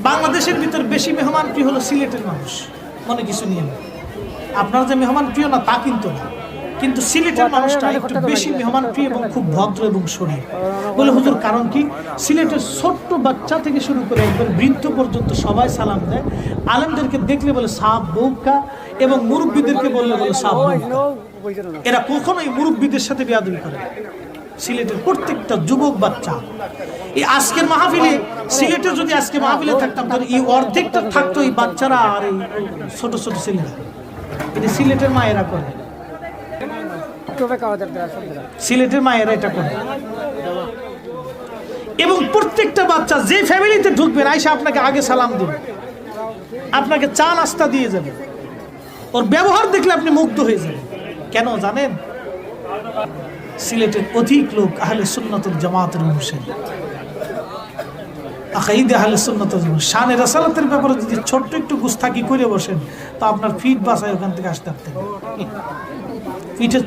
বাংলাদেশের ভিতর বেশি মেহমান প্রিয় হলো সিলেটের মানুষ, মনে কিছু নিয়ে না। আপনার যে মেহমান প্রিয় না তা কিন্তু না, কিন্তু সিলেটের মানুষটা একটু বেশি মেহমান প্রিয় এবং খুব ভদ্র এবং শরীর। বলে হুজুর কারণ কি? সিলেটের ছোট্ট বাচ্চা থেকে শুরু করে একবার বৃদ্ধ পর্যন্ত সবাই সালাম দেয়। আলেমদেরকে দেখলে বলে সাহাব বউকা, এবং মুরব্বীদেরকে বললে বলে সাহাব বউকা। এরা কখনোই মুরব্বীদের সাথে বেয়াদবি করে না। সিলেটের প্রত্যেকটা যুবক বাচ্চা, এই আজকের মাহফিলে, সিলেটে যদি আজকে মাহফিলে থাকতাম তাহলে এই অর্ধেকটা থাকতো এই বাচ্চারা আর এই ছোট ছোট ছেলেরা। এটা সিলেটের মায়েরা করে, সিলেটের মায়েরা এটা করে। এবং প্রত্যেকটা বাচ্চা যে ফ্যামিলিতে ঢুকবেন আইসা আপনাকে আগে সালাম দেবে, আপনাকে চা নাস্তা দিয়ে যাবে, ওর ব্যবহার দেখলে আপনি মুগ্ধ হয়ে যাবেন। কেন জানেন? সিলেটের অধিক লোক আহলে সুন্নাতুল জামাতের অনুসারী, আকাইদে আহলে সুন্নাতুল জামাত। শানে রাসালাতের ব্যাপারে যদি ছোট্ট একটু গুস্তাকি করে বসেন তো আপনার ফিট বাসায় ওখান থেকে আসতে পারতেন। পিঠের